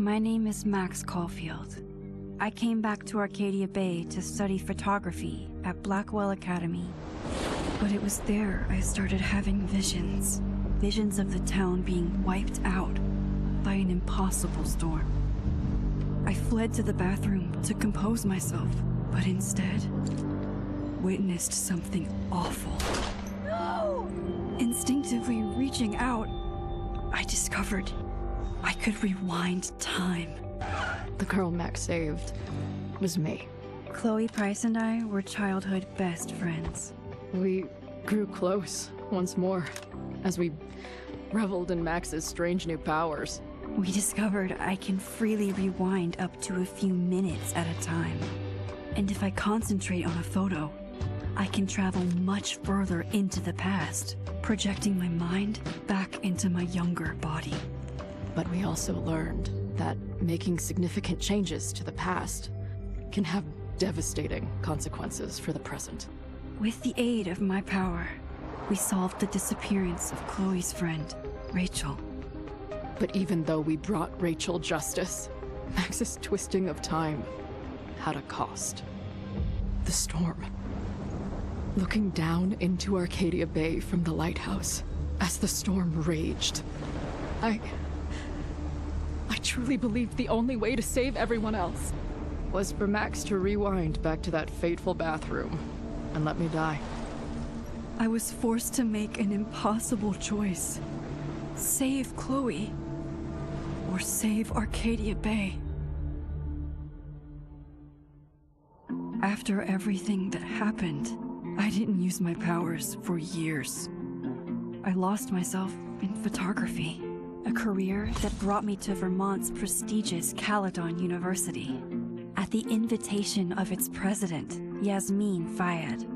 My name is Max Caulfield. I came back to Arcadia Bay to study photography at Blackwell Academy. But it was there I started having visions. Visions of the town being wiped out by an impossible storm. I fled to the bathroom to compose myself, but instead witnessed something awful. No! Instinctively reaching out, I discovered I could rewind time. The girl Max saved was me. Chloe Price and I were childhood best friends. We grew close once more as we reveled in Max's strange new powers. We discovered I can freely rewind up to a few minutes at a time. And if I concentrate on a photo, I can travel much further into the past, projecting my mind back into my younger body. But we also learned that making significant changes to the past can have devastating consequences for the present. With the aid of my power, we solved the disappearance of Chloe's friend, Rachel. But even though we brought Rachel justice, Max's twisting of time had a cost. The storm. Looking down into Arcadia Bay from the lighthouse as the storm raged, I truly believed the only way to save everyone else was for Max to rewind back to that fateful bathroom and let me die. I was forced to make an impossible choice. Save Chloe, or save Arcadia Bay. After everything that happened, I didn't use my powers for years. I lost myself in photography, a career that brought me to Vermont's prestigious Caledon University, at the invitation of its president, Yasmin Fayed.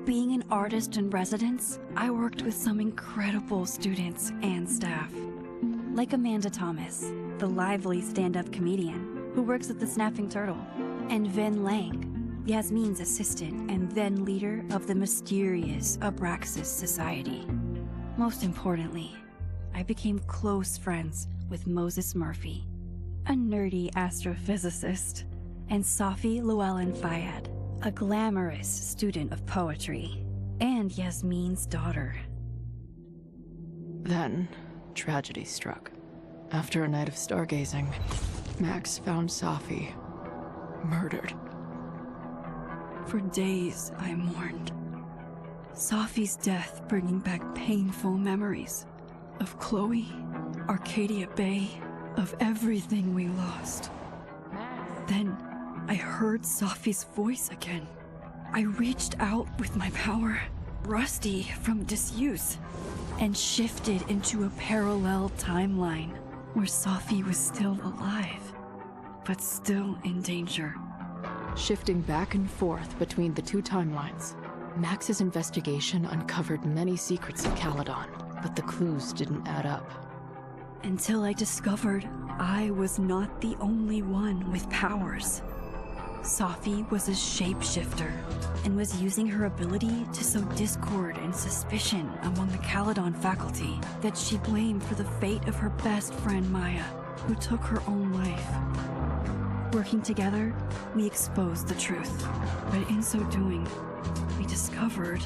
Being an artist in residence, I worked with some incredible students and staff. Like Amanda Thomas, the lively stand-up comedian who works at the Snapping Turtle, and Vin Lang, Yasmin's assistant and then leader of the mysterious Abraxas Society. Most importantly, I became close friends with Moses Murphy, a nerdy astrophysicist, and Safi Llewellyn Fayed, a glamorous student of poetry, and Yasmin's daughter. Then, tragedy struck. After a night of stargazing, Max found Safi murdered. For days, I mourned. Safi's death bringing back painful memories of Chloe, Arcadia Bay, of everything we lost. Then, I heard Safi's voice again. I reached out with my power, rusty from disuse, and shifted into a parallel timeline where Safi was still alive, but still in danger. Shifting back and forth between the two timelines, Max's investigation uncovered many secrets of Caledon, but the clues didn't add up. Until I discovered I was not the only one with powers. Safi was a shapeshifter and was using her ability to sow discord and suspicion among the Caledon faculty that she blamed for the fate of her best friend Maya, who took her own life. Working together, we exposed the truth, but in so doing, we discovered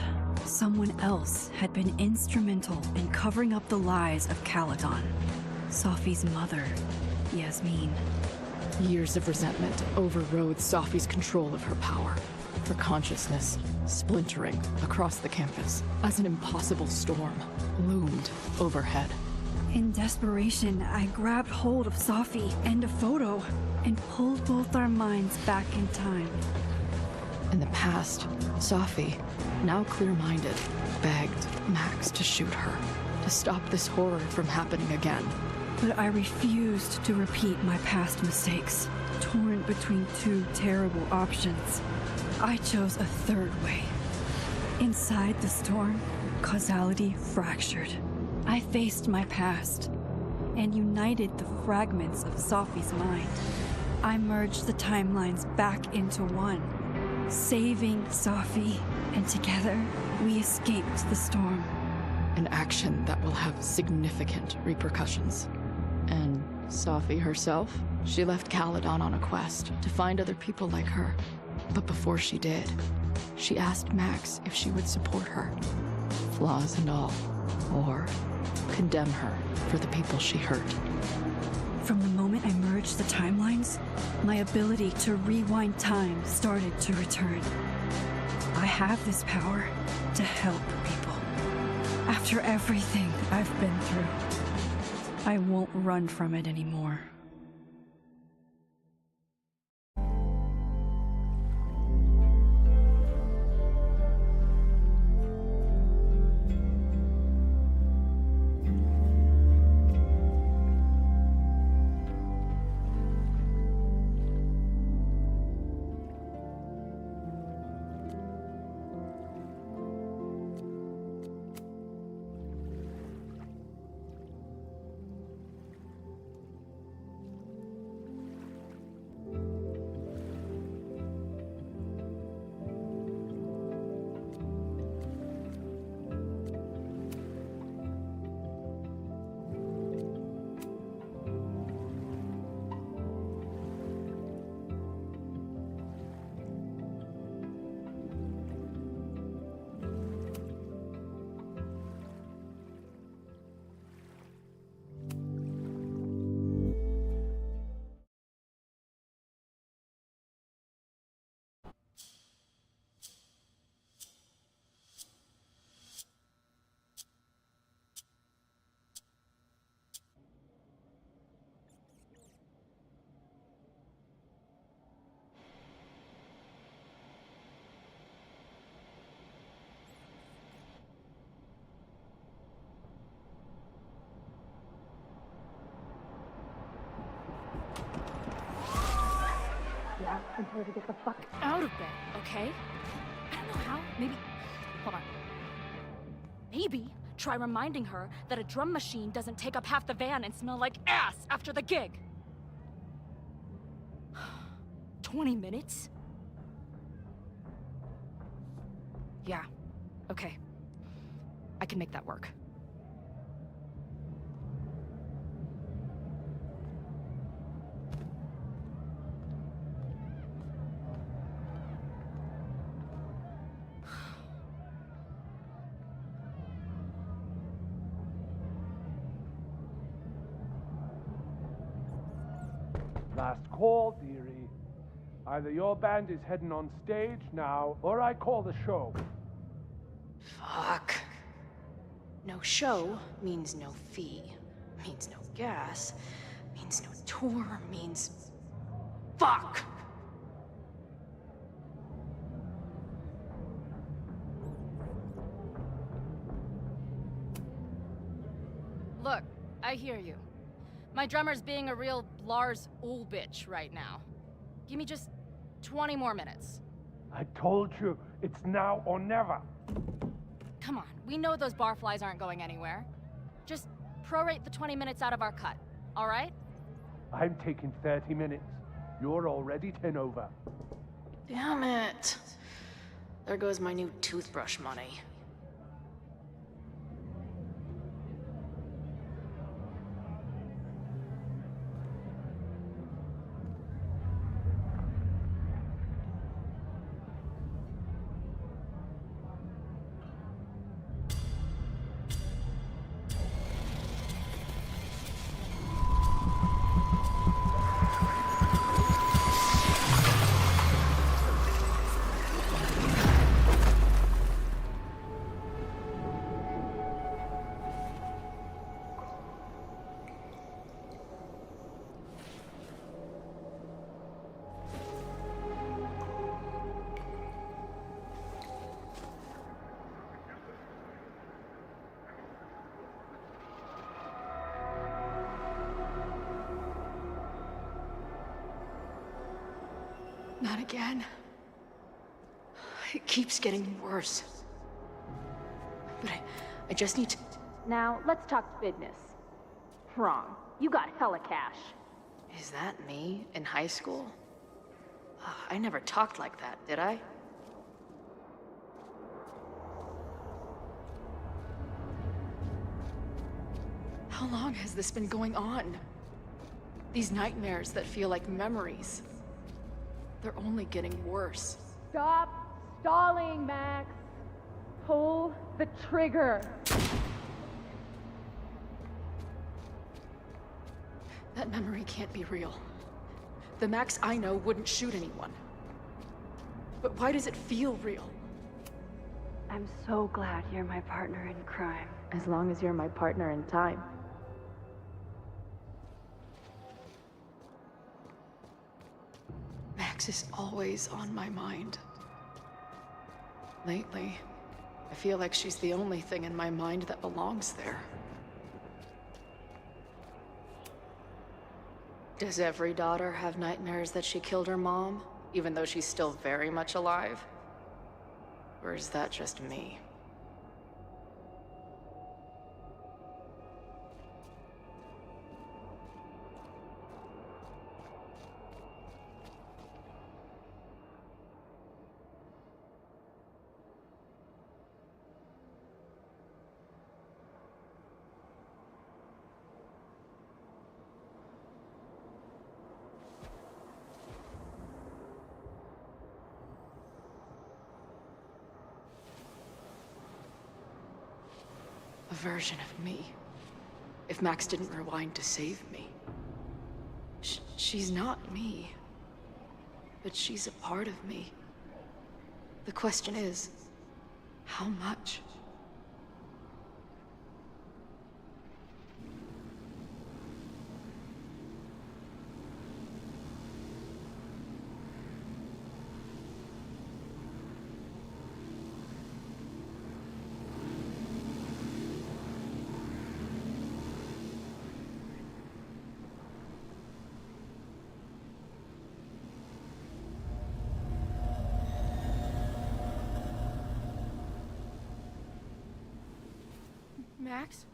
someone else had been instrumental in covering up the lies of Caledon. Safi's mother, Yasmin. Years of resentment overrode Safi's control of her power, her consciousness splintering across the campus as an impossible storm loomed overhead. In desperation, I grabbed hold of Safi and a photo and pulled both our minds back in time. In the past, Safi, now clear-minded, begged Max to shoot her, to stop this horror from happening again. But I refused to repeat my past mistakes, torn between two terrible options. I chose a third way. Inside the storm, causality fractured. I faced my past and united the fragments of Safi's mind. I merged the timelines back into one, saving Safi, and together we escaped the storm. An action that will have significant repercussions. And Sophie herself. She left Caledon on a quest to find other people like her. But before she did, she asked Max if she would support her, flaws and all, or condemn her for the people she hurt. From the moment I merged the timelines, my ability to rewind time started to return. I have this power to help people. After everything I've been through, I won't run from it anymore. And tell her to get the fuck out of bed, okay? I don't know how. Maybe... Hold on. Maybe try reminding her that a drum machine doesn't take up half the van and smell like ass after the gig. 20 minutes? Yeah. Okay. I can make that work. Last call, dearie. Either your band is heading on stage now, or I call the show. Fuck. No show means no fee, means no gas, means no tour, means... Fuck! Look, I hear you. My drummer's being a real Lars Ul bitch right now. Give me just 20 more minutes. I told you, it's now or never. Come on, we know those barflies aren't going anywhere. Just prorate the 20 minutes out of our cut, all right? I'm taking 30 minutes. You're already 10 over. Damn it. There goes my new toothbrush money. Not again. It keeps getting worse. But I just need to... Now, let's talk business. Wrong. You got hella cash. Is that me in high school? Ugh, I never talked like that, did I? How long has this been going on? These nightmares that feel like memories, they're only getting worse. Stop stalling, Max. Pull the trigger. That memory can't be real. The Max I know wouldn't shoot anyone. But why does it feel real? I'm so glad you're my partner in crime. As long as you're my partner in time. Max is always on my mind. Lately, I feel like she's the only thing in my mind that belongs there. Does every daughter have nightmares that she killed her mom, even though she's still very much alive? Or is that just me? A version of me. If Max didn't rewind to save me. She's not me. But she's a part of me. The question is, how much? Max?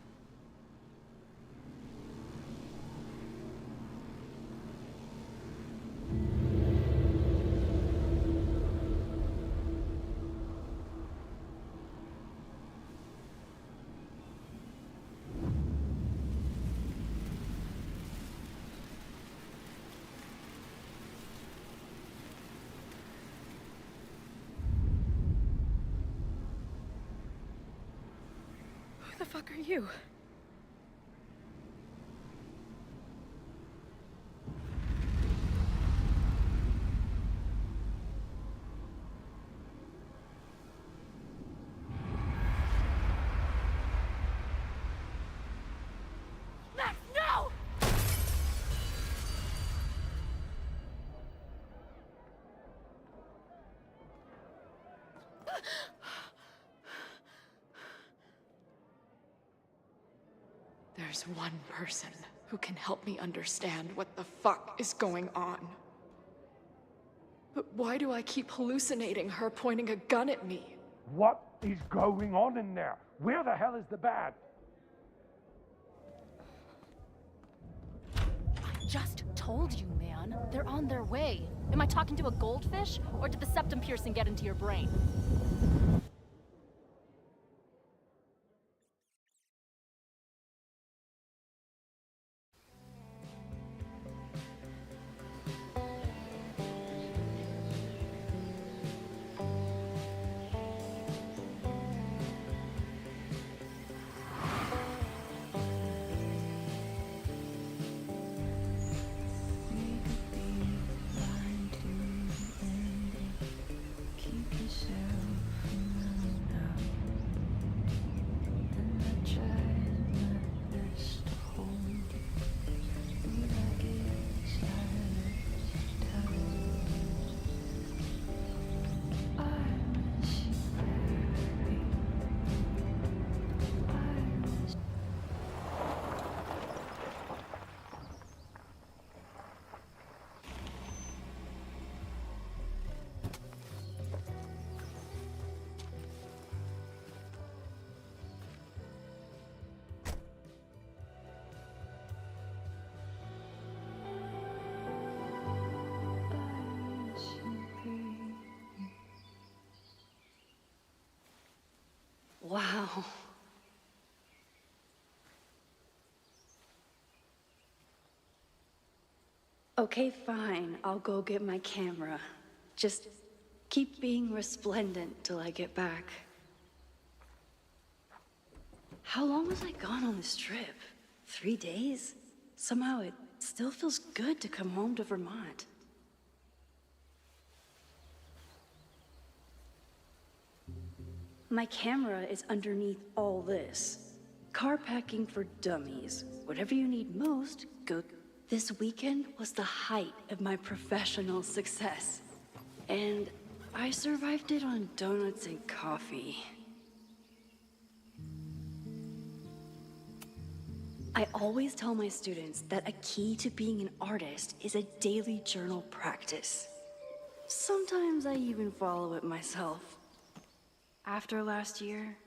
Who the fuck are you? Max, no! There's one person who can help me understand what the fuck is going on. But why do I keep hallucinating her pointing a gun at me? What is going on in there? Where the hell is the bad? I just told you, man. They're on their way. Am I talking to a goldfish, or did the septum piercing get into your brain? Wow. Okay, fine. I'll go get my camera. Just keep being resplendent till I get back. How long was I gone on this trip? 3 days? Somehow it still feels good to come home to Vermont. My camera is underneath all this. Car packing for dummies. Whatever you need most, go. This weekend was the height of my professional success. And I survived it on donuts and coffee. I always tell my students that a key to being an artist is a daily journal practice. Sometimes I even follow it myself. After last year,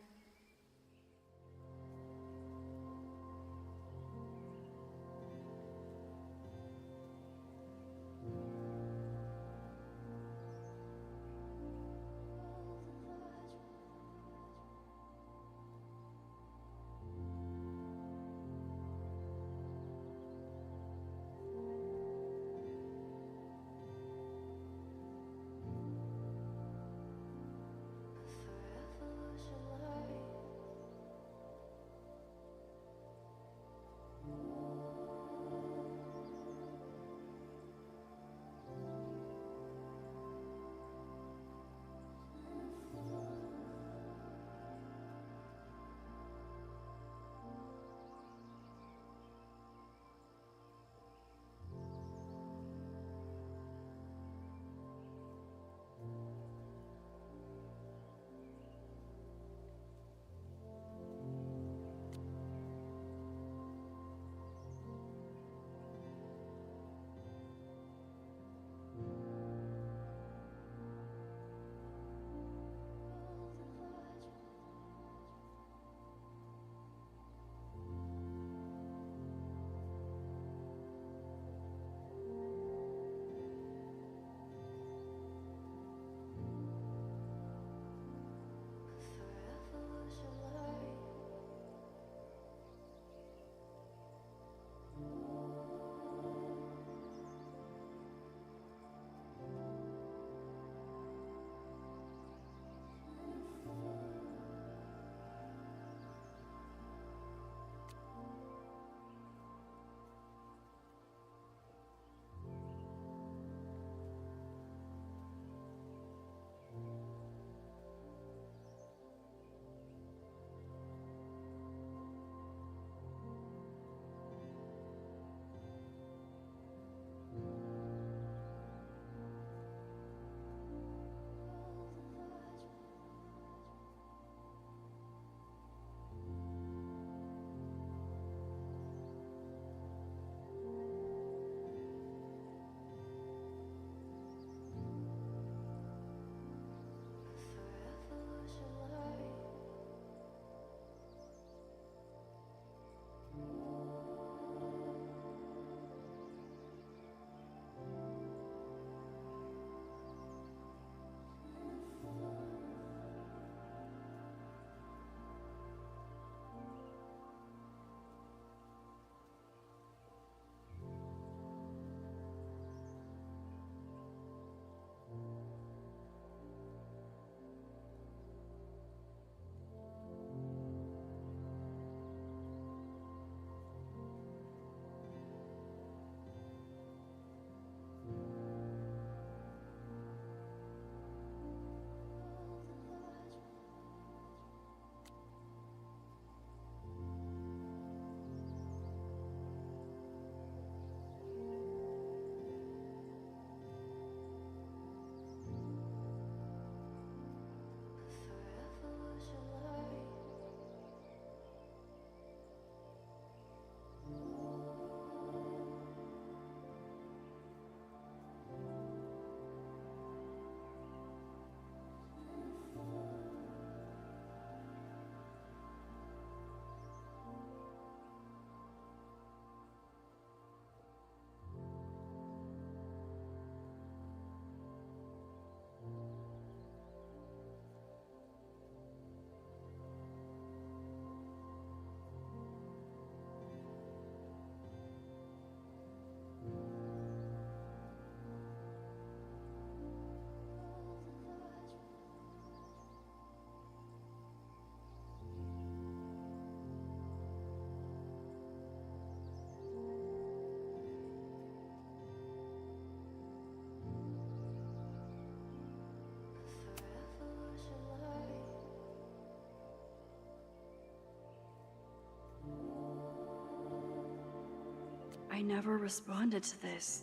I never responded to this.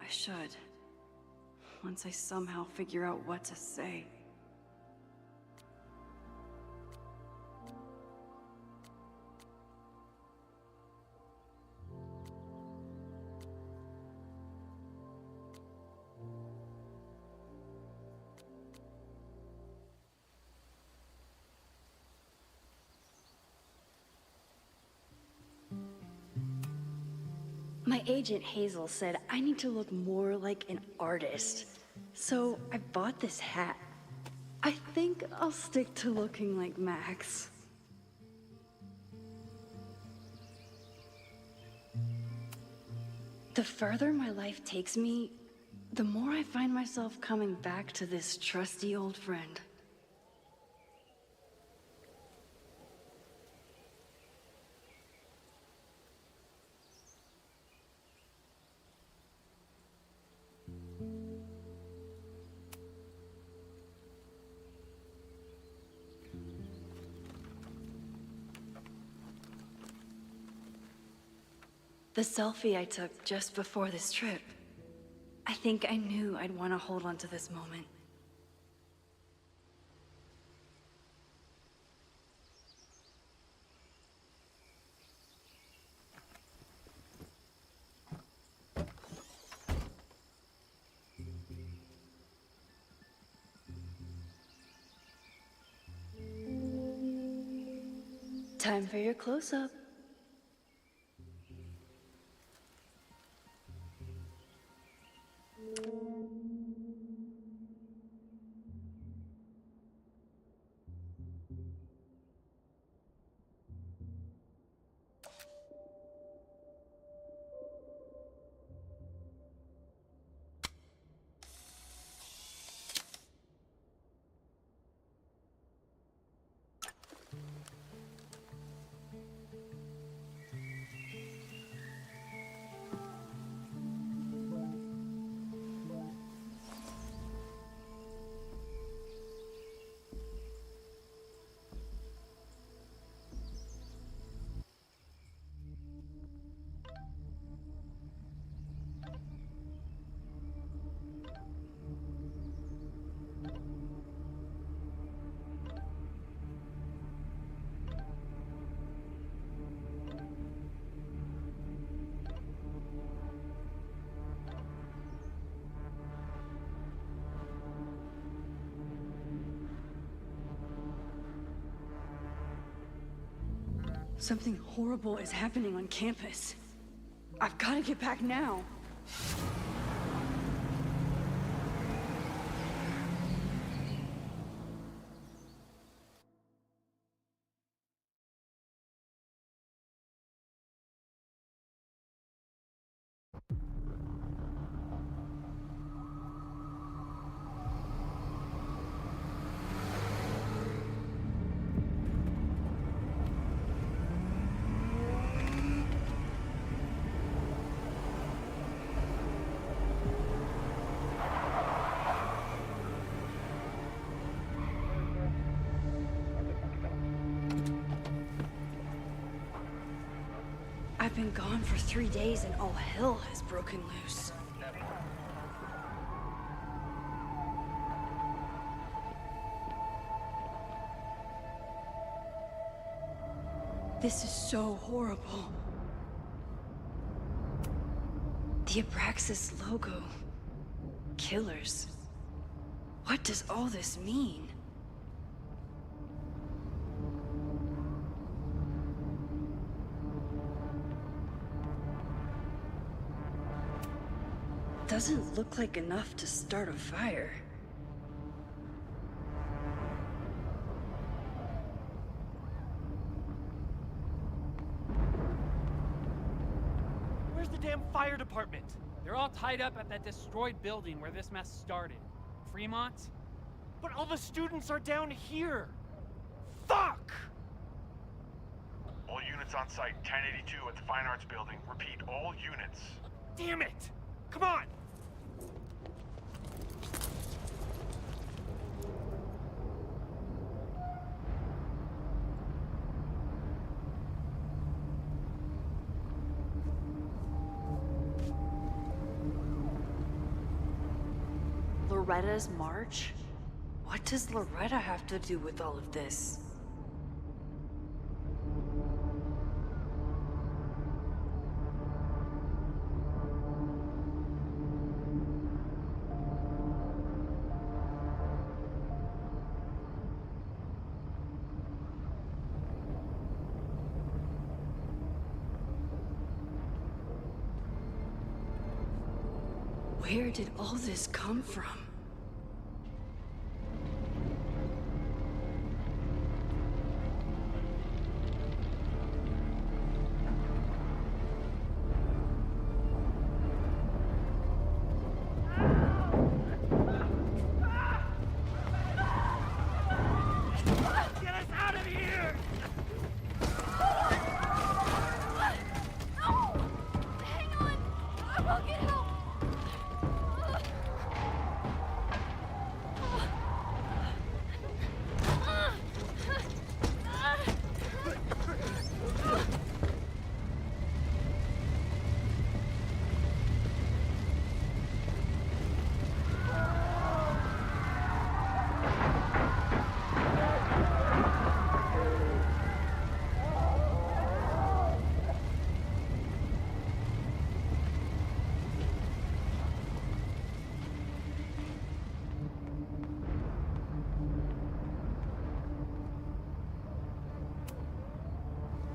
I should. Once I somehow figure out what to say. My agent Hazel said I need to look more like an artist. So I bought this hat. I think I'll stick to looking like Max. The further my life takes me, the more I find myself coming back to this trusty old friend. The selfie I took just before this trip. I think I knew I'd want to hold on to this moment. Time for your close-up. Something horrible is happening on campus. I've got to get back now. I've been gone for 3 days and all hell has broken loose. This is so horrible. The Abraxas logo. Killers. What does all this mean? Doesn't look like enough to start a fire. Where's the damn fire department? They're all tied up at that destroyed building where this mess started. Fremont? But all the students are down here! Fuck! All units on site, 1082 at the Fine Arts Building. Repeat, all units. Damn it! Come on! Loretta's march? What does Loretta have to do with all of this? Where did all this come from? Get us out of here! No! Hang on! I will get help!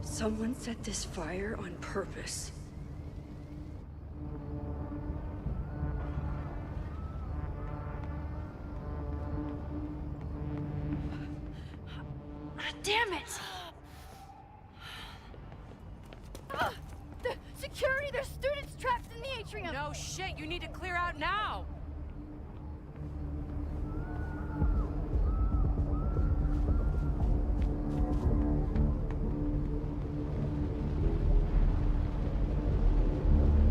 Someone set this fire on purpose. Damn it! The security! There's students trapped in the atrium! No shit, you need to clear out now!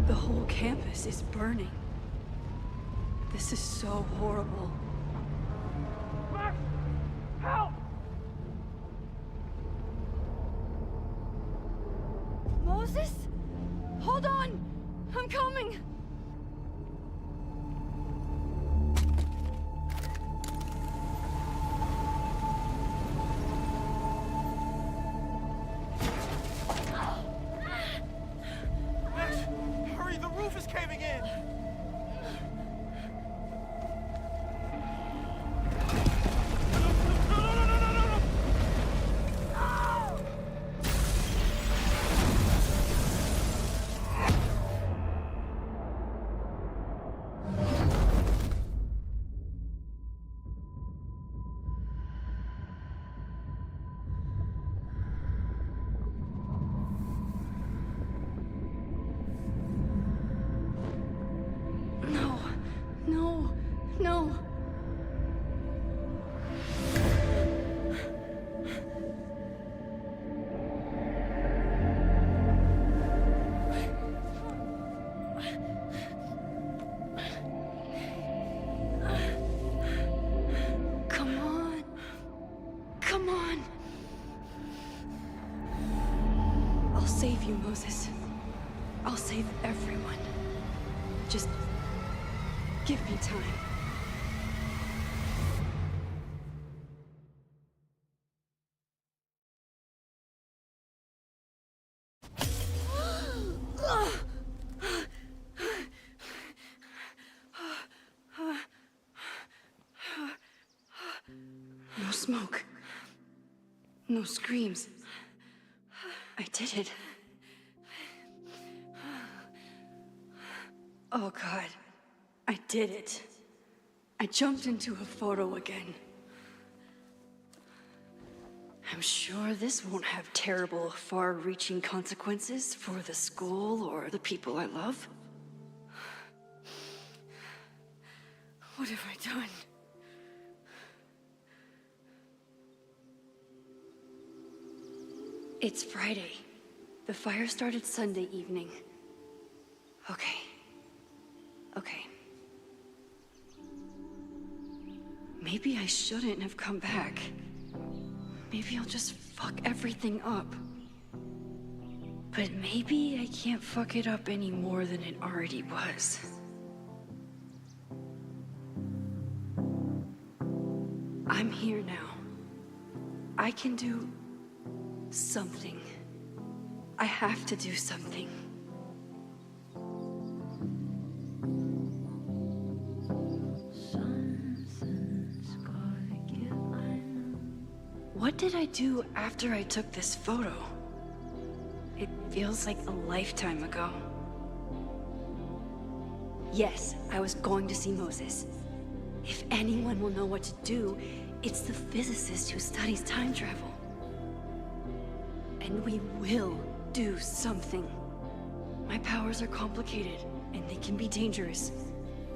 The whole campus is burning. This is so horrible. Max! Help! Moses? Hold on! I'm coming! Max, hurry, the roof is caving in! No. Come on. I'll save you, Moses. I'll save everyone. Just give me time. No smoke. No screams. I did it. Oh God, I did it. I jumped into a photo again. I'm sure this won't have terrible, far-reaching consequences for the school or the people I love. What have I done? It's Friday. The fire started Sunday evening. Okay. Maybe I shouldn't have come back. Maybe I'll just fuck everything up. But maybe I can't fuck it up any more than it already was. I'm here now. I can do something. I have to do something. What did I do after I took this photo? It feels like a lifetime ago. Yes, I was going to see Moses. If anyone will know what to do, it's the physicist who studies time travel. And we will do something. My powers are complicated, and they can be dangerous.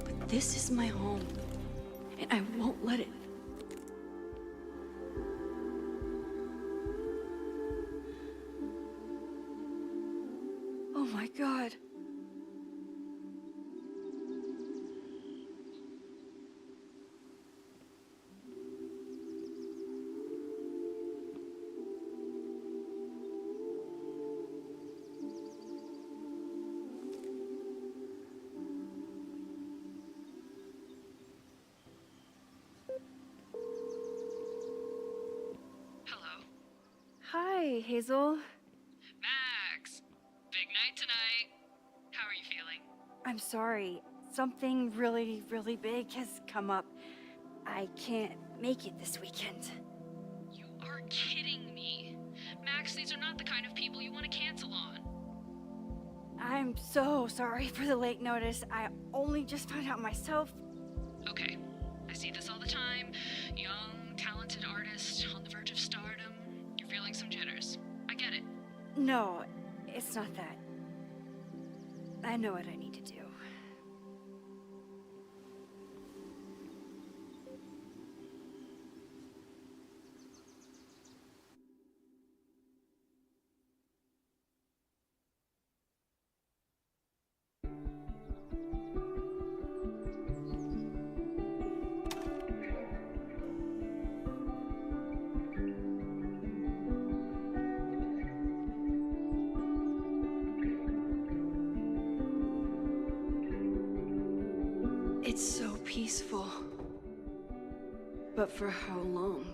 But this is my home, and I won't let it. Oh my God. Hello. Hi, Hazel. Max! Big night tonight. How are you feeling? I'm sorry. Something really, really big has come up. I can't make it this weekend. You are kidding me. Max, these are not the kind of people you want to cancel on. I'm so sorry for the late notice. I only just found out myself. Okay, I see this all the time. Young, talented artist on the verge of stardom. You're feeling some jitters. I get it. No, it's not that. I know what I need to do. It's so peaceful. But for how long?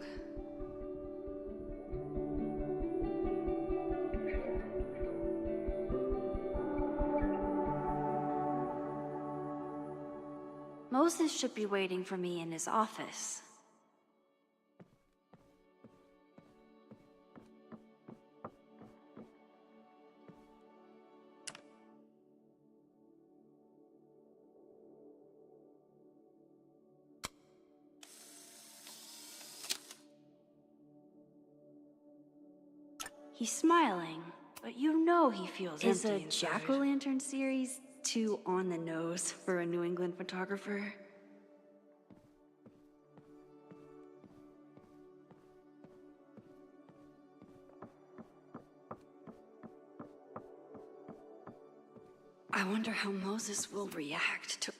Moses should be waiting for me in his office. He's smiling, but you know he feels empty inside. Is a jack-o'-lantern series too on the nose for a New England photographer? I wonder how Moses will react to...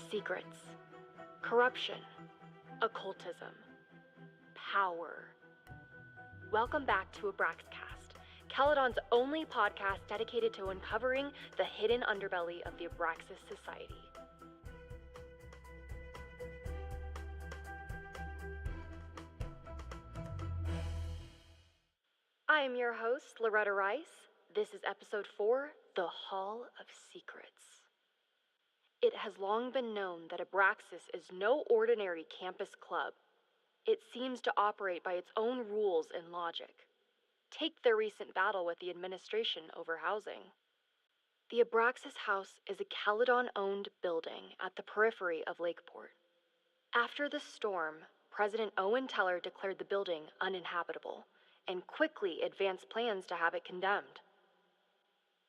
Secrets, corruption, occultism, power. Welcome back to Abraxcast, Caledon's only podcast dedicated to uncovering the hidden underbelly of the Abraxas Society. I am your host, Loretta Rice. This is episode 4, The Hall of Secrets. It has long been known that Abraxas is no ordinary campus club. It seems to operate by its own rules and logic. Take their recent battle with the administration over housing. The Abraxas House is a Caledon-owned building at the periphery of Lakeport. After the storm, President Owen Teller declared the building uninhabitable and quickly advanced plans to have it condemned.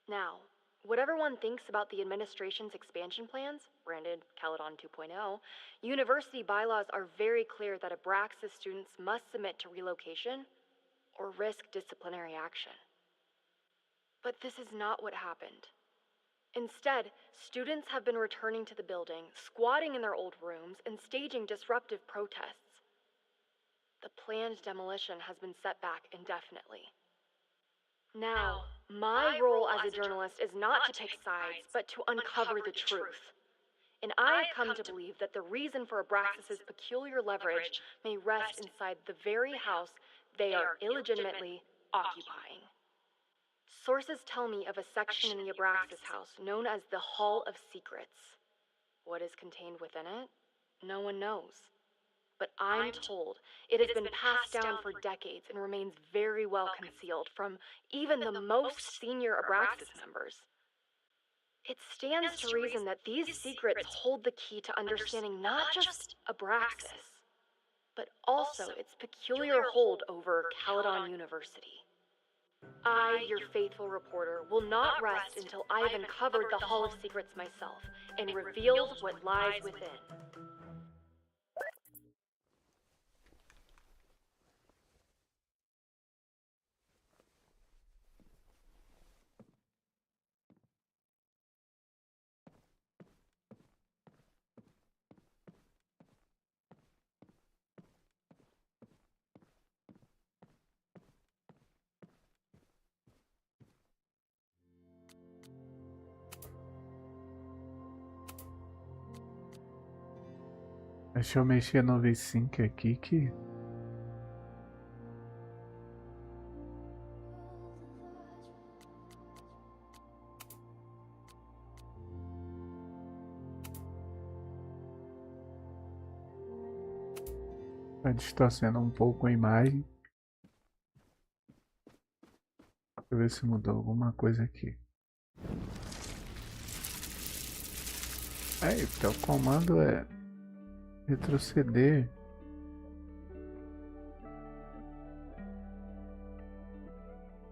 Now, Whatever one thinks about the administration's expansion plans, branded Caledon 2.0, university bylaws are very clear that Abraxas students must submit to relocation or risk disciplinary action. But this is not what happened. Instead, students have been returning to the building, squatting in their old rooms, and staging disruptive protests. The planned demolition has been set back indefinitely. Now, my role as a journalist is not to pick sides, but to uncover the truth. And I have come to believe that the reason for Abraxas' peculiar leverage may rest inside the very house they are illegitimately occupying. Sources tell me of a section in the Abraxas house known as the Hall of Secrets. What is contained within it? No one knows. But I'm told it has been passed down for decades and remains very well concealed from even the most senior Abraxas members. It stands to reason that these secrets hold the key to understanding not just Abraxas, but also its peculiar hold over Caledon University. I, your faithful reporter, will not rest until I have uncovered the Hall of Secrets myself and revealed what lies within. Deixa eu mexer no V5 aqui que... Tá distorcendo um pouco a imagem. Deixa eu ver se mudou alguma coisa aqui. Eita, o comando é retroceder.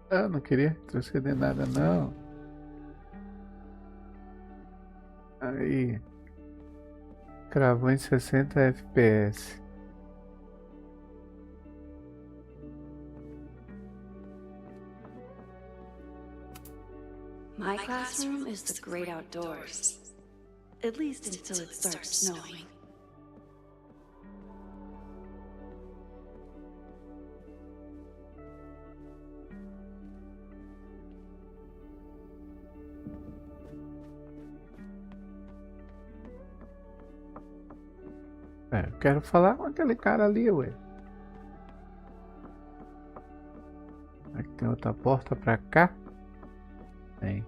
Ah, não queria retroceder nada não. Aí. Cravou em 60 FPS. My classroom is the great outdoors. At least until it starts snowing. Eu quero falar com aquele cara ali, ué. Aqui tem outra porta pra cá. Tem.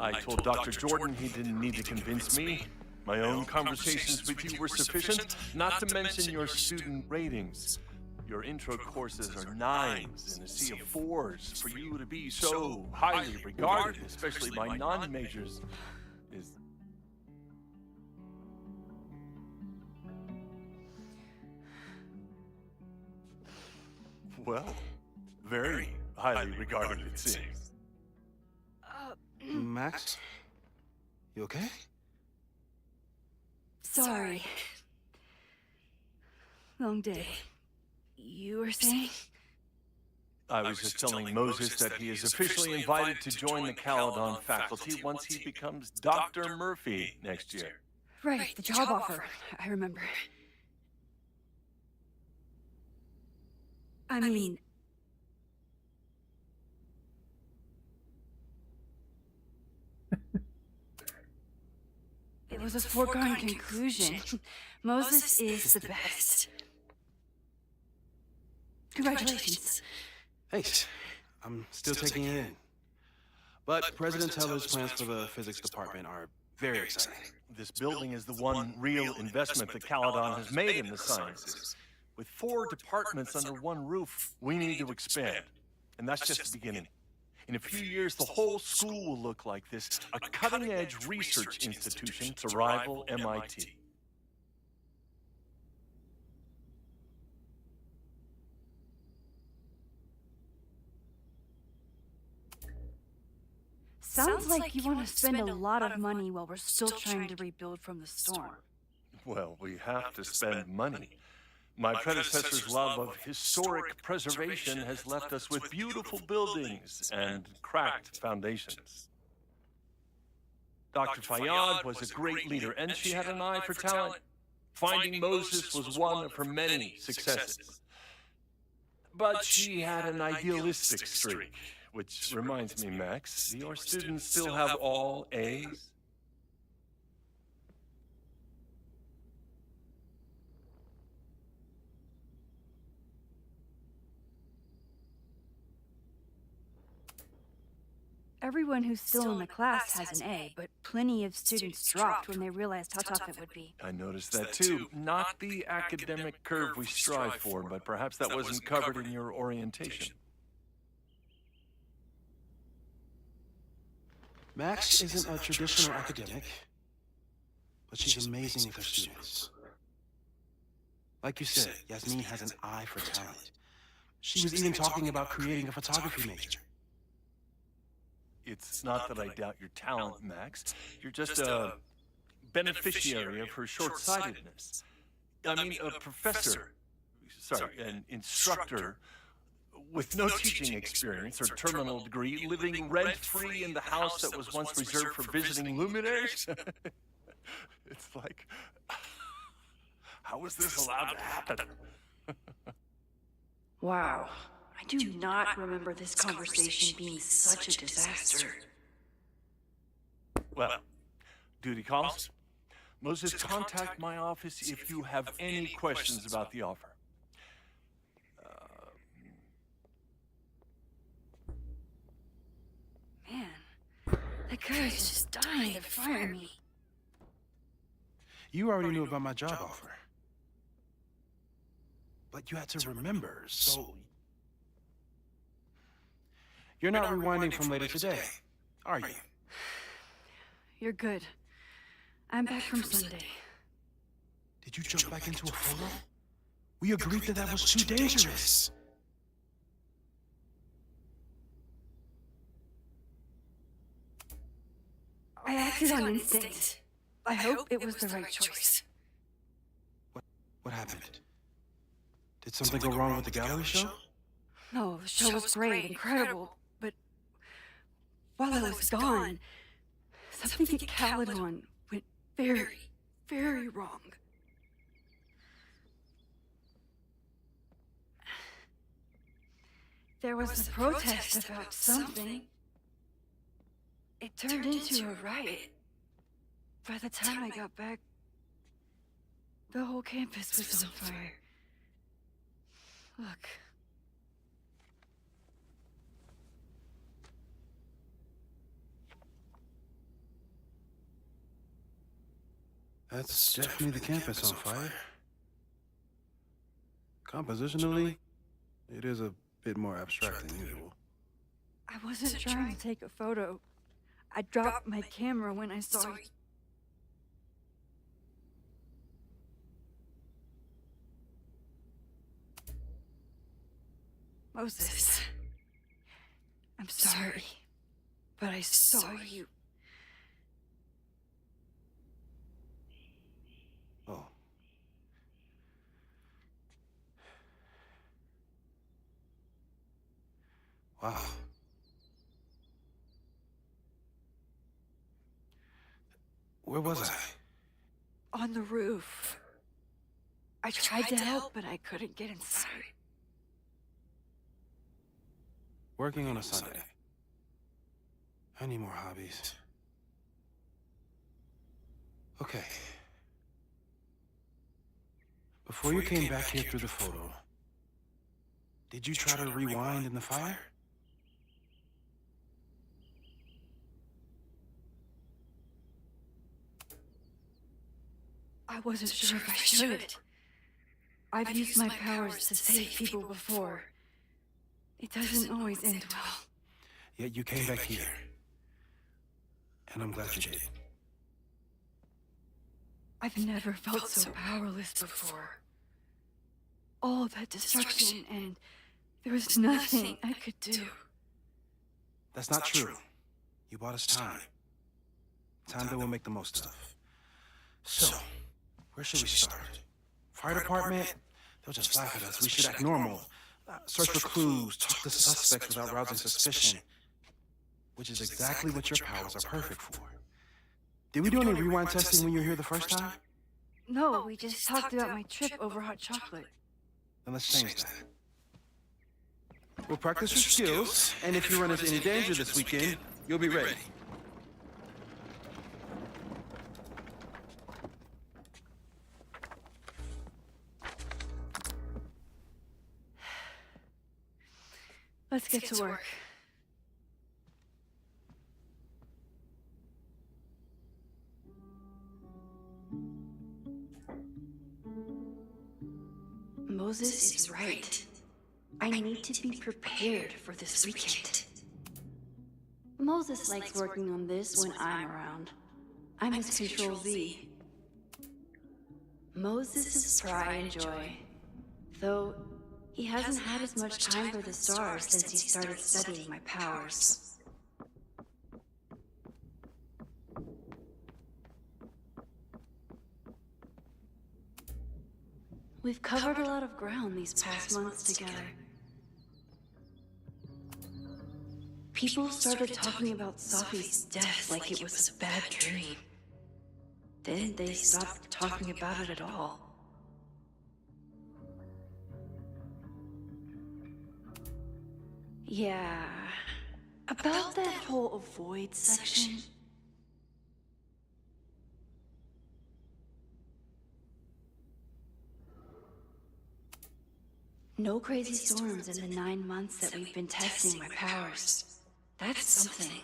I told Dr. Jordan he didn't need to convince me. My own conversations with you were sufficient, not to mention your student ratings. Your intro courses are 9s in a sea of 4s. For you to be so highly regarded, especially by non-majors, is... Well, very highly regarded, it seems. Max? You okay? Sorry. Long day. You were saying? I was just telling Moses that he is officially invited to join the Caledon faculty once he becomes Dr. Murphy next year. Right, the job offer. I remember. I mean... It was a foregone conclusion. Moses is the best. Congratulations. Thanks. I'm still taking it in. But President Teller's plans for the physics department are very exciting. This building is the one real investment that Caledon has made in the sciences. With 4 departments under one roof, we need to expand. And that's just the beginning. In a few years, the whole school will look like this, a cutting-edge research institution to rival MIT. Sounds like you want to spend a lot of money while we're still trying to rebuild from the storm. Well, we have to spend money. My predecessor's love of historic preservation has left us with beautiful buildings and cracked foundations. Dr. Fayyad was a great leader, and she had an eye for talent. Finding Moses was one of her many successes. But she had an idealistic streak, which reminds me, Max, do your students still have all A's? Everyone who's still in the class has an A, but plenty of students dropped when they realized how tough it would be. I noticed that too. Not the academic curve we strive for, but perhaps that wasn't covered in your orientation. Max isn't a traditional academic, but she's amazing with her students. Like you said, Yasmin has an eye for talent. She was even talking about creating a photography major. It's not that I doubt your talent, Max. You're just a beneficiary of her short-sightedness. I mean, a professor, an instructor with no teaching experience or terminal degree, living rent-free in the house that was once reserved for visiting luminaries? It's like, how was this allowed to happen? Wow. I do not remember this conversation being such a disaster. Well, duty calls. Moses, contact my office if you have any questions about the offer. Man, that guy's just dying to fire me. You already knew about my job offer. But you had to remember, so... You're not rewinding from later today, are you? You're good. I'm back from Sunday. Did you jump back into a photo? We agreed that that was too dangerous. I acted on instinct. I hope it was the right choice. What happened? Did something go wrong with the gallery show? No, the show was great, incredible, but while I was gone, something at Caledon went very, very wrong. There was a protest about something. It turned into a riot. By the time I got back, the whole campus was on fire. Look. That's definitely the campus on fire. Compositionally, it is a bit more abstract than usual. I wasn't trying to take a photo. I dropped my camera when I saw you. Moses, I'm sorry, but I saw you. Oh. Wow. Where was I? On the roof. I tried to help, but I couldn't get inside. Working on a Sunday. I need more hobbies. Okay. Before you came back here through the photo, did you try to rewind in the fire? I wasn't sure if I should. I've used my powers to save people before. It doesn't always end well. Yet you came back here. And I'm glad you did. I've never felt so powerless before. All that destruction, and there was nothing I could do. That's not true. You bought us time. Time that we'll make the most of. So, where should we start? Fire department? They'll just laugh at us. We should act normal. Search for clues, talk to suspects without rousing suspicion. Which is exactly what your powers are perfect for. Did we do any rewind testing when you were here the first time? No, we just talked about my trip over hot chocolate. Then let's change that. We'll practice your skills, and if you run into any danger this weekend, you'll be ready. Let's get to work. Moses is right. I need to be prepared for this weekend. Moses likes working on this when I'm around. I'm his Control Z. Moses is pride and joy, though he hasn't had as much time for the stars since he started studying my powers. We've covered a lot of ground these past months together. People started talking about Sophie's death like it was a bad dream. Then they stopped talking about it at all. Yeah, about that whole avoid section. No crazy storms in the 9 months that we've been testing my powers. That's something.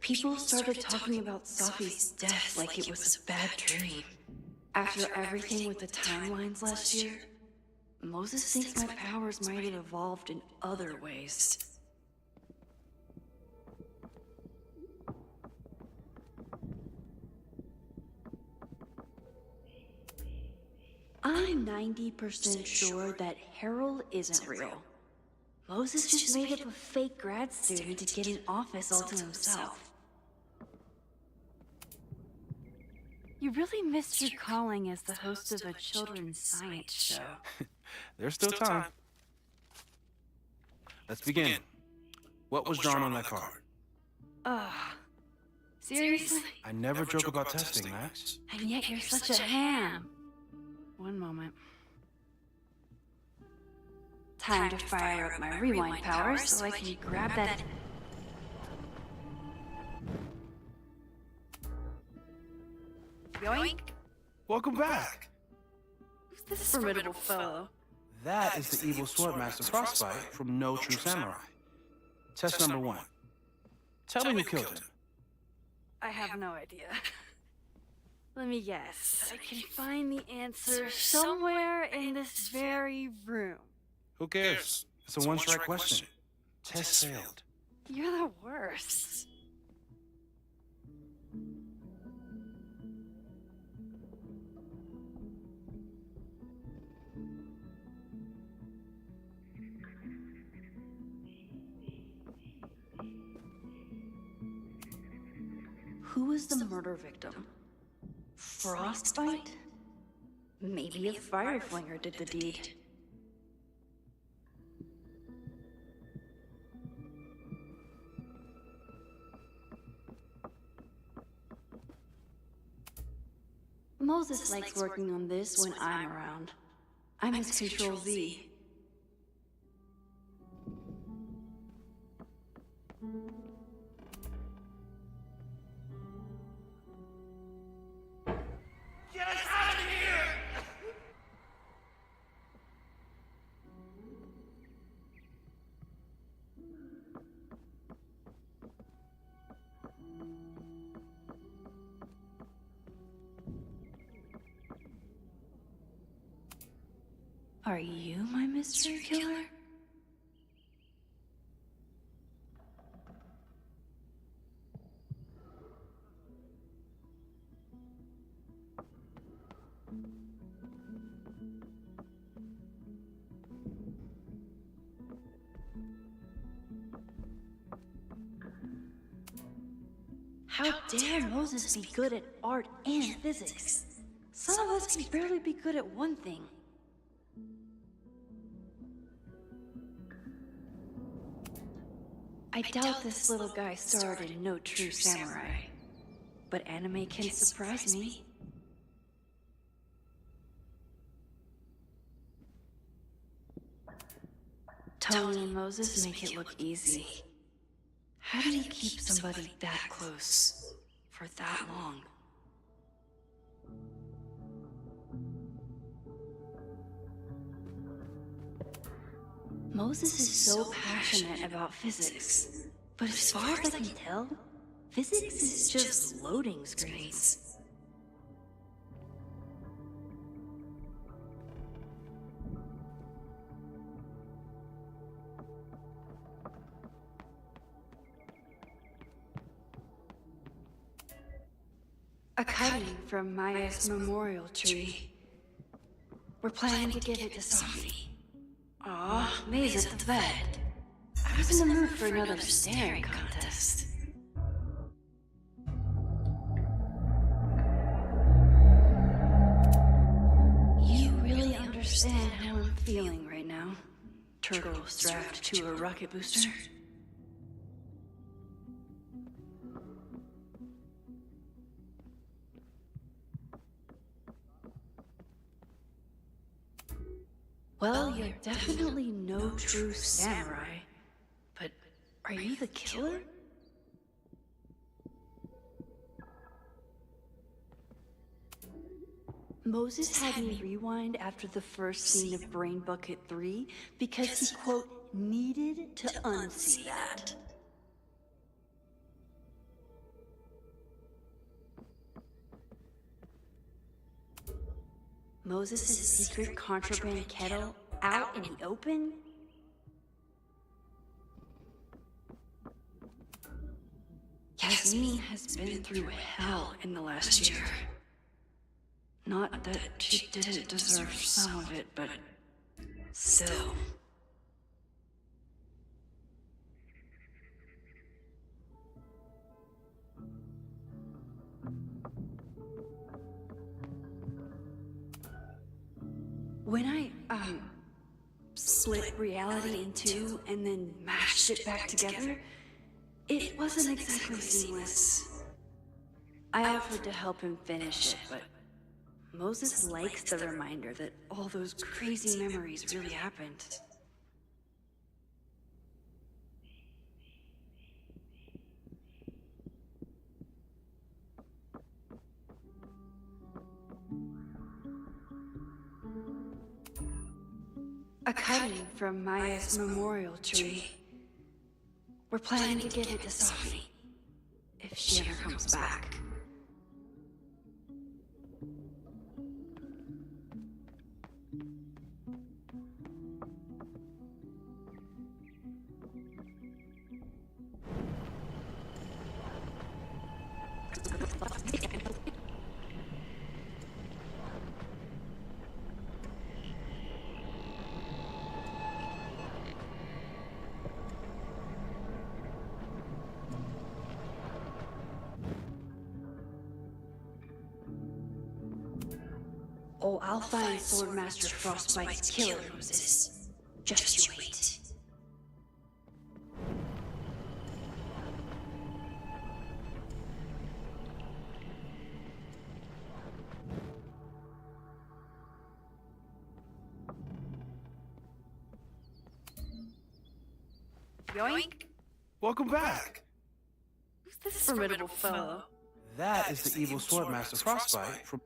People started talking about Sophie's death like it was a bad dream. After everything with the timelines last year, Moses thinks my powers might have evolved in other ways. I'm 90% sure that Harold isn't real. Moses just made up a fake grad student to get an office all to himself. You really missed your calling as the host of a children's science show. There's still time. Let's begin. What was drawn on that card? Seriously? I never joke about testing, Max. And yet you're such a ham. One moment. Time to fire up my rewind powers so I can grab that... Yoink! Welcome back. Who's this formidable fellow? That is the evil Swordmaster Frostbite from No True Samurai. Test number 1. Tell me who killed him. I have no idea. Let me guess. I can find the answer somewhere in this very room. Who cares? It's a one-strike question. Test failed. You're the worst. Who was the murder victim? Frostbite? Maybe a fire flinger did the deed. Moses likes working on this when I'm around. I'm his Control Z. Get us out of here! Are you my mystery killer? How dare Moses be good at art and physics? Some of us can barely be good at one thing. I doubt this little guy starred in No True Samurai, but anime can surprise me. Tony and Moses make it look easy. How do you keep somebody that close for that long? Moses is so passionate about physics, but as far as I can tell, physics is just loading screens. A cutting from Maya's memorial tree. We're planning to give it to Sophie. Aw, May's at the vet. I was in the mood for another staring contest. You really understand how I'm feeling right now? Turtle strapped to a rocket booster? Well, you're definitely no true samurai. But are you the killer? Moses had me rewind after the first scene of Brain Bucket 3 because he, quote, needed to unsee that. Moses' secret contraband kettle out in the open? Yasmin has been through hell in the last year. Not that she didn't deserve some of it, but still. When I, split reality in two and then mashed it back together, it wasn't exactly seamless. I offered to help him finish it, but Moses likes the reminder that all those crazy memories really happened. A cutting from Maya's memorial tree. We're planning to give it to Sophie, if she ever comes back. Oh, I'll find Swordmaster Frostbite's killer, Moses. Just you wait. Yoink! Welcome back! Who's this formidable fellow? That is the evil Swordmaster Frostbite from...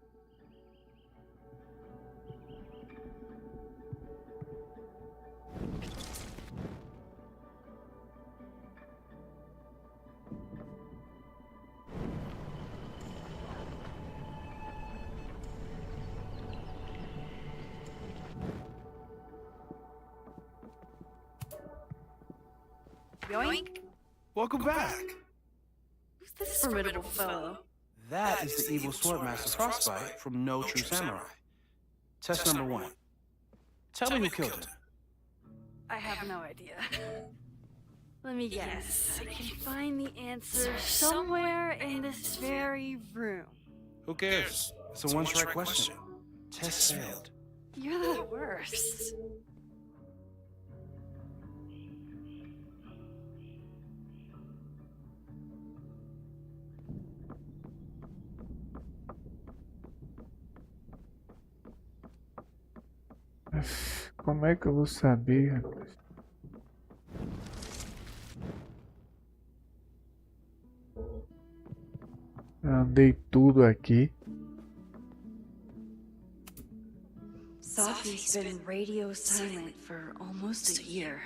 Yoink! Welcome back! Who's this formidable fellow? That is the evil Swordmaster Frostbite from No True Samurai. Test number 1. Tell me who killed him. I have no idea. Let me guess. I can find the answer somewhere in this very room. Who cares? It's a one-try question. Test failed. You're the worst. Como é que eu vou saber, rapaz? Andei tudo aqui. Sophie's been radio silent for almost a year.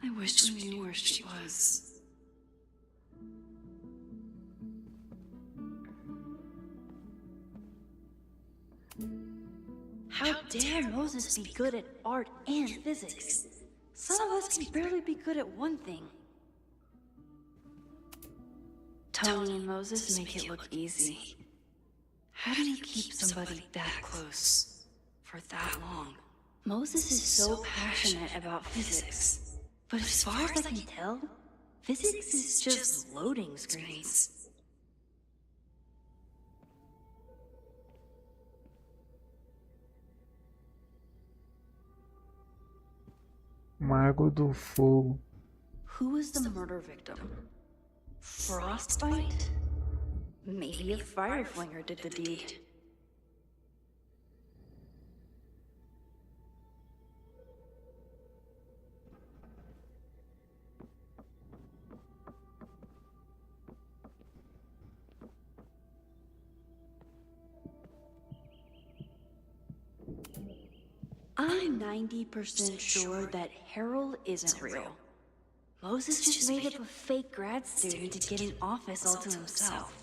I wish we knew where she was. How dare Moses be good at art and physics? Some of us can barely be good at one thing. Tony and Moses make it look easy. How do you keep somebody that close for that long? Moses is so passionate about physics, but as far as I can tell, physics is just loading screens. Mago do Fogo. Who was the murder victim? Frostbite? Maybe a fire flinger did the deed. I'm 90% sure that Harold isn't real. Moses just made up a fake grad student to get an office all to himself.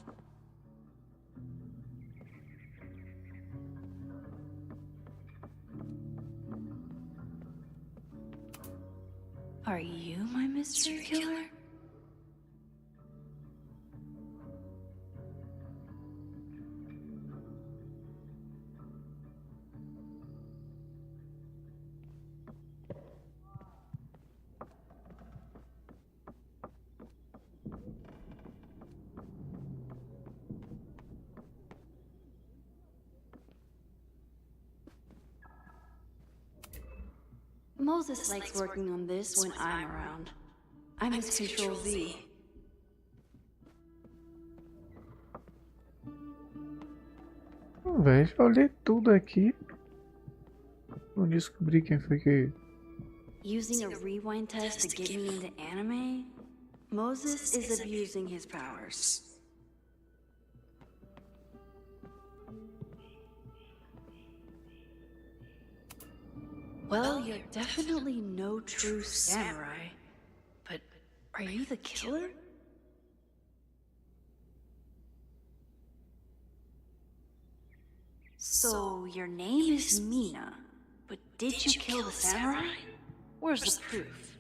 Are you my mystery killer? Moses likes working on this when I'm around. I'm his Control Z. Véi, já olhei tudo aqui. Não descobri quem foi que... Using a rewind test to get me into anime? Moses is abusing his powers. Well, you're definitely no true samurai. But are you the killer? So, your name is Mina, but did you kill the samurai? Where's the proof?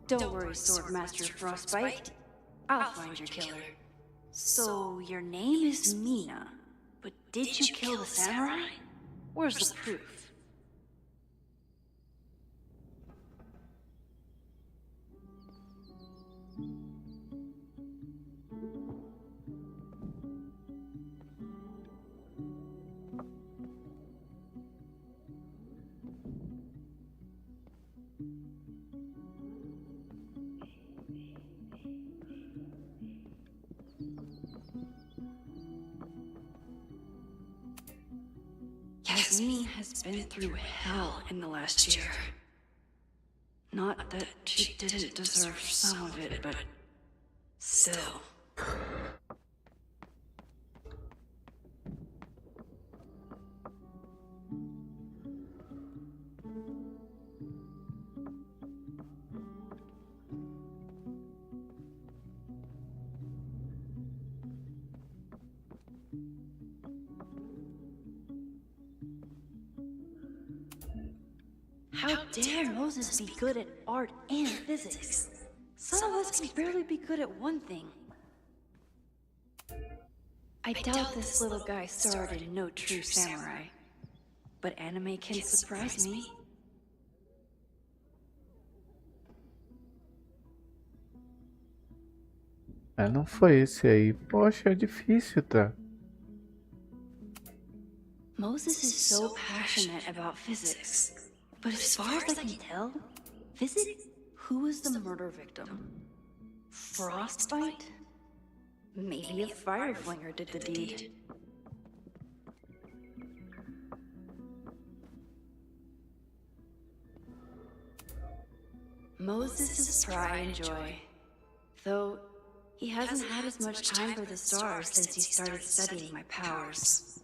Don't worry, Swordmaster Frostbite. I'll find your killer. So, your name is Mina, but did you kill the samurai? Where's the proof? Yasmin has been through hell in the last year. Not that she didn't deserve some of it, but still. How dare Moses be good at art and physics? Some of us can barely be good at one thing. I doubt this little guy starred in No True Samurai, but anime can surprise me. Ah, não foi esse aí. Poxa, é difícil, tá? Moses is so passionate about physics, but as far as I can tell, physics? Who was the murder victim? Frostbite? Maybe a fire flinger did the deed. Moses is pride and joy, though he hasn't had as much time for the stars since he started studying my powers.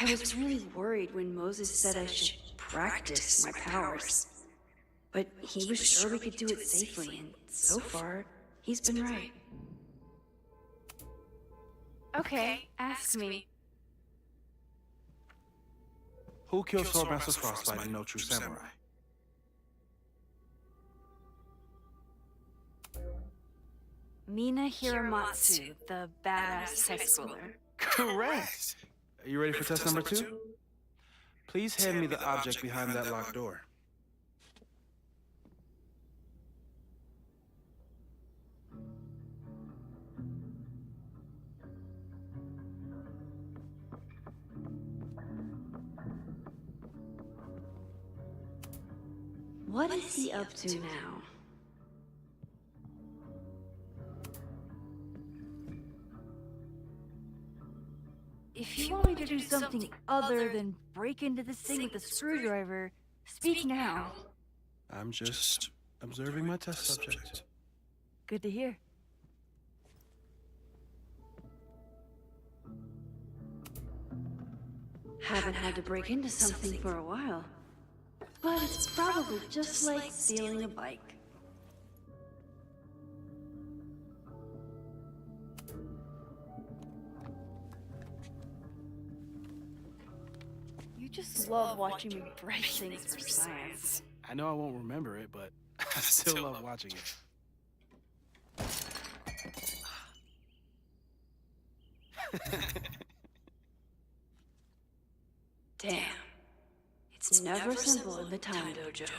I was really worried when Moses said I should practice my powers, but he was sure we could do it safely, and so far, he's been right. Okay, ask me. Who killed Swordmaster Frostbite in No True Samurai? Mina Hiramatsu, the badass high schooler. Correct! Are you ready for test number 2? Please hand me the object behind that locked door. What is he up to now? If you want me to do something other than break into this thing with a screwdriver, speak now. I'm just observing my test subject. Good to hear. Haven't had to break into something for a while. But it's probably just like stealing a bike. You just love watching me break things for science. I know I won't remember it, but I still love watching it. Damn. It's never simple in the time dojo.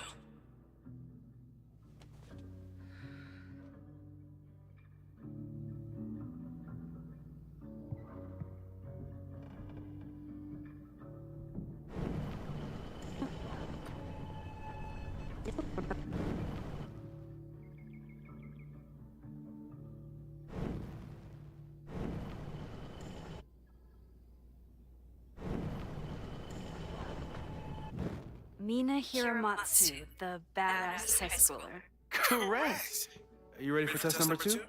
Mina Hiramatsu, the badass high schooler. Correct! Are you ready for test number 2?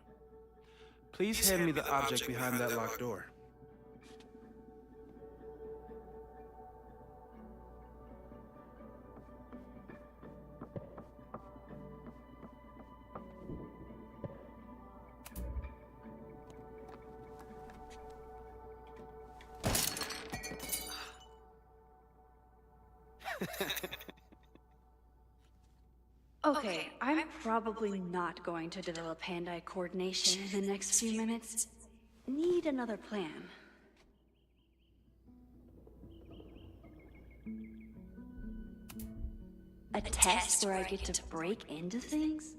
Please hand me the object behind that locked door. Okay, I'm probably not going to develop hand-eye coordination in the next few minutes. Need another plan. A test where I get to break into things?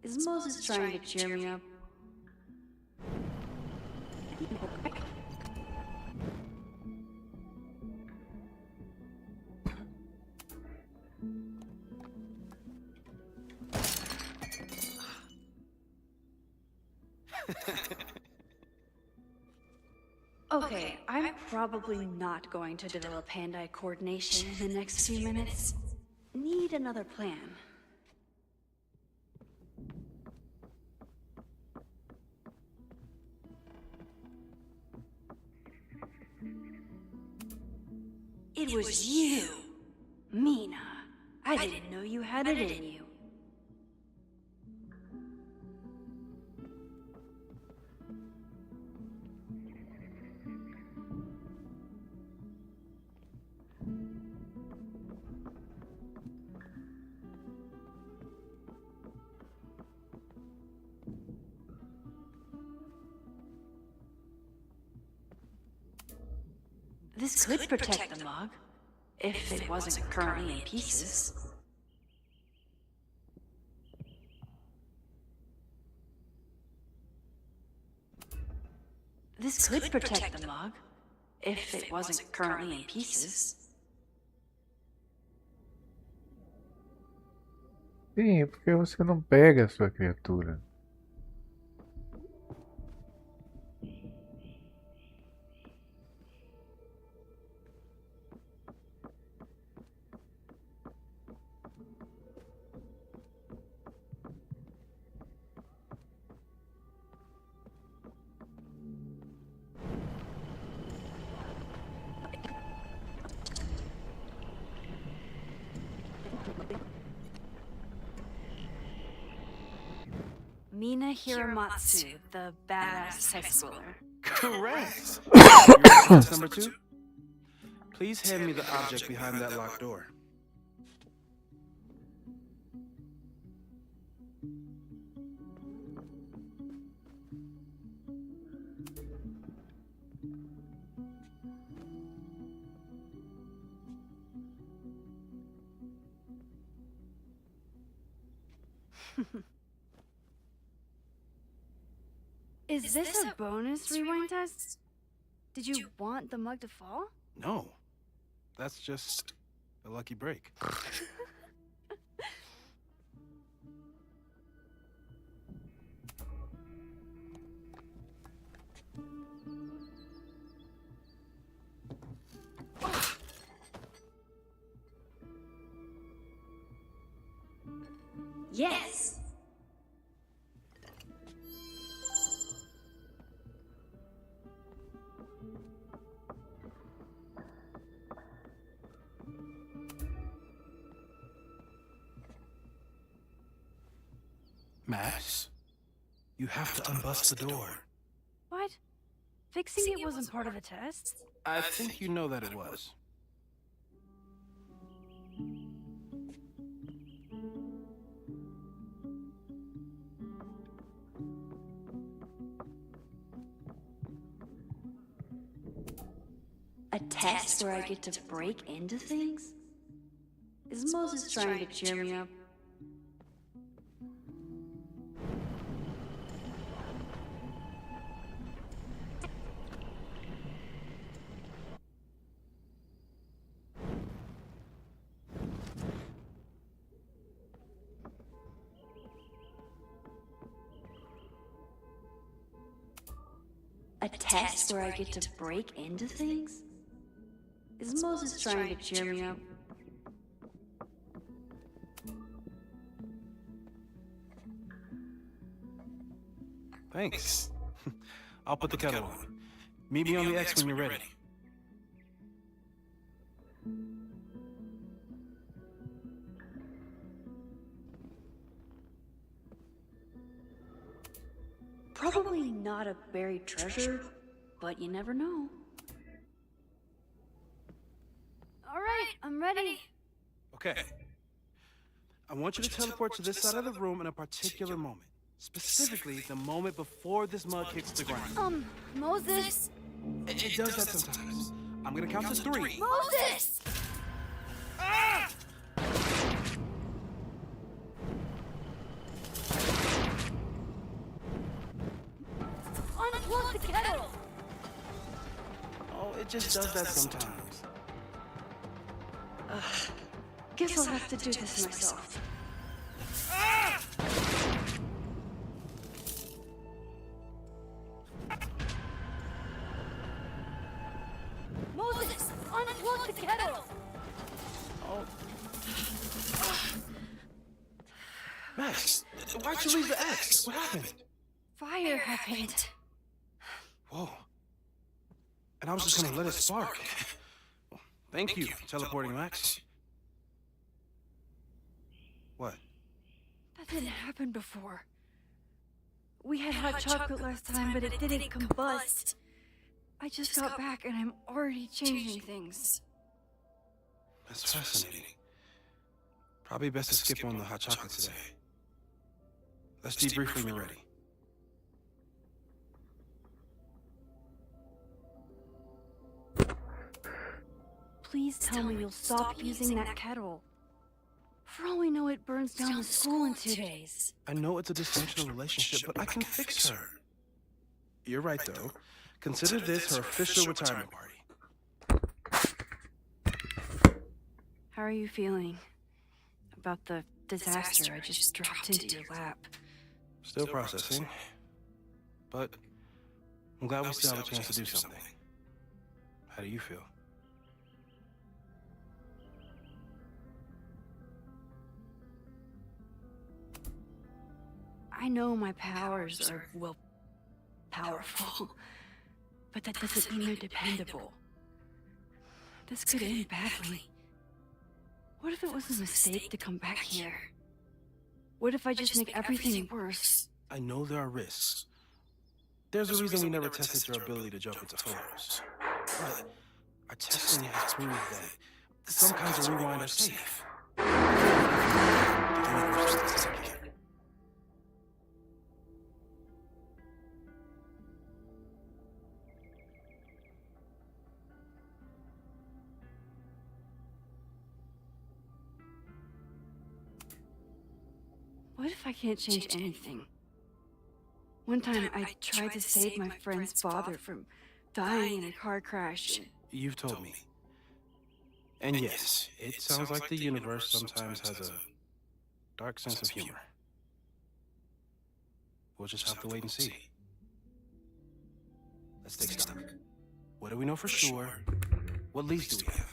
Is Moses trying to cheer me up? Okay, I'm probably not going to develop hand-eye coordination in the next few minutes. Need another plan. It was you, Mina. I didn't know you had it in you. This could protect the mug, if it wasn't currently in pieces. This could protect the mug, if it wasn't currently in pieces. Sim, porque você não pega a sua criatura. Mina Hiramatsu, the badass high schooler. Correct. You're number 2? Please hand me the object behind that locked door. Is this a bonus rewind test? Did you want the mug to fall? No. That's just a lucky break. Yes! Max, you have to unbust the door. What? Fixing it wasn't part of the test? I think you know that it was. A test where I get to break into things? Is Moses trying to cheer me up? A test where I get to break into things? Is Moses trying to cheer me up? Thanks. I'll put the kettle on. Meet me on the X when you're ready. Probably not a buried treasure, but you never know. Alright, I'm ready. Okay. I want you to teleport to this side of the room in a particular moment. Specifically, the moment before this mug hits the ground. Moses! It does that sometimes. I'm gonna count to 3. Moses! Ah! Unplug the kettle! Oh, it just does that sometimes. Guess I'll have to do this myself. Ah! Moses! Unplug the kettle! Oh. Max, why'd you leave the X? What happened? Fire happened. Whoa. And I was just gonna let it spark. Well, thank you, teleporting Max. What? That didn't happen before. We had hot chocolate last time, but it didn't combust. I just got back and I'm already changing things. That's fascinating. Probably best to skip on the hot chocolate today. Let's debrief when you're ready. please tell me you'll stop using that kettle? For all we know, it burns down the school in 2 days. I know it's a dysfunctional relationship, but I can fix her. You're right, though. Consider this her official retirement party. How are you feeling about the disaster I just dropped into your lap? Still processing. But I'm glad we still have a chance to do something. How do you feel? I know my powers are, well, powerful, but that doesn't mean they're dependable. This could end badly. What if it was a mistake to come back here? What if I just make everything worse? I know there are risks. There's a reason we never tested your ability to jump into photos. But our testing has proved that some kinds of rewind are safe. What if I can't change anything? One time I tried to save my friend's father from dying in a car crash. You've told me. And yes, it sounds like the universe sometimes has a dark sense of humor. We'll just have to wait and see. Let's take stock. What do we know for sure? What leads do we have?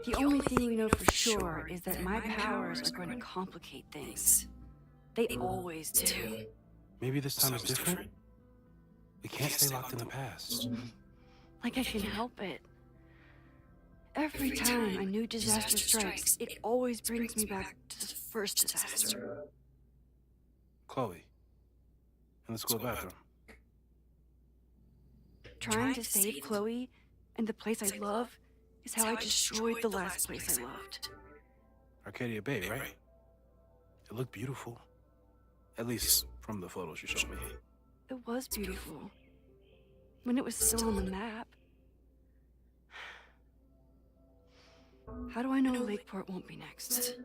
The only thing we know for sure is that my powers are going to complicate things. They always do. Maybe this time is different? We can't stay locked in the past. Like I can help it. Every time a new disaster strikes, it always brings me back to the first disaster. Chloe, in the school bathroom. Trying to save Chloe and the place I love is how I destroyed the last place I loved. Arcadia Bay, right? It looked beautiful. At least from the photos you showed me. It was beautiful. When it was still on the map. How do I know Lakeport won't be next?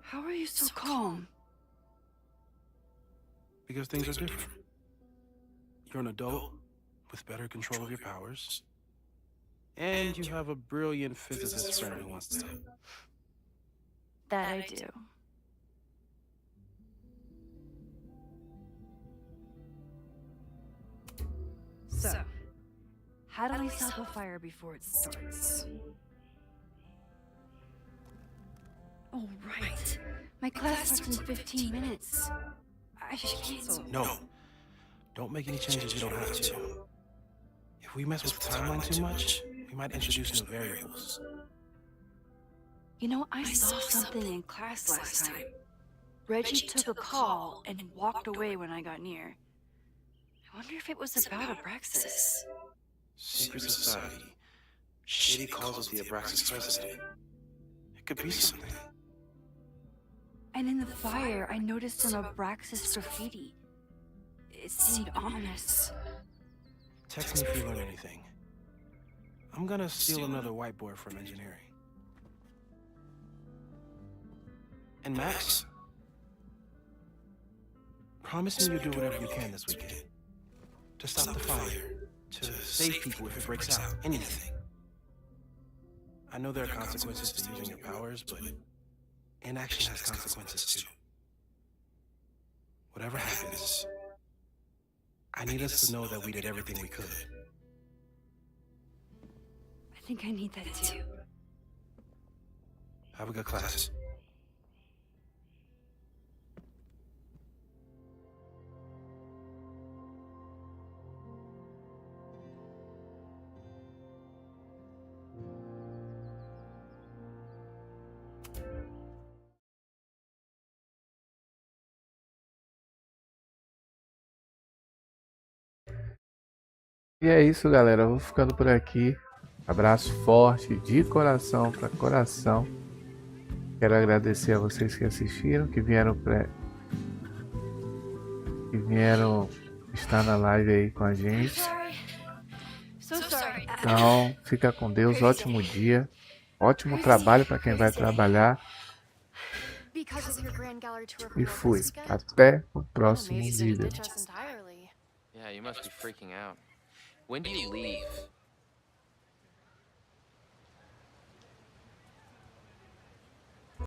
How are you so calm? Because things are different. You're an adult with better control of your powers. And you have a brilliant physicist friend who wants to help. That I do. So, how do we stop a fire before it starts? Oh, right. My class starts in 15 minutes. I should cancel. No. Don't make any changes you don't have to. If we mess with the timeline too much, we might introduce new variables. You know, I saw something in class last time. Reggie took a call and walked away when I got near. I wonder if it was about Abraxas. Secret society. Shitty calls of the Abraxas president. It could be something. And in the fire, I noticed some Abraxas graffiti. It seemed ominous. Text me if you learn anything. I'm gonna steal another whiteboard from engineering. And Max, promise me you'll do whatever you can this weekend. To stop the fire, to save people if it breaks out, anything. I know there are consequences to using your powers, but inaction has consequences too. Whatever happens, I need us to know that we did everything we could. I think I need that too. Have a good class. E é isso, galera. Eu vou ficando por aqui. Abraço forte de coração para coração. Quero agradecer a vocês que assistiram, que vieram que vieram estar na live aí com a gente. So sorry. Então, fica com Deus, ótimo dia, ótimo trabalho para quem vai trabalhar. E fui. Até o próximo vídeo. Yeah, you must be freaking out. When do you leave?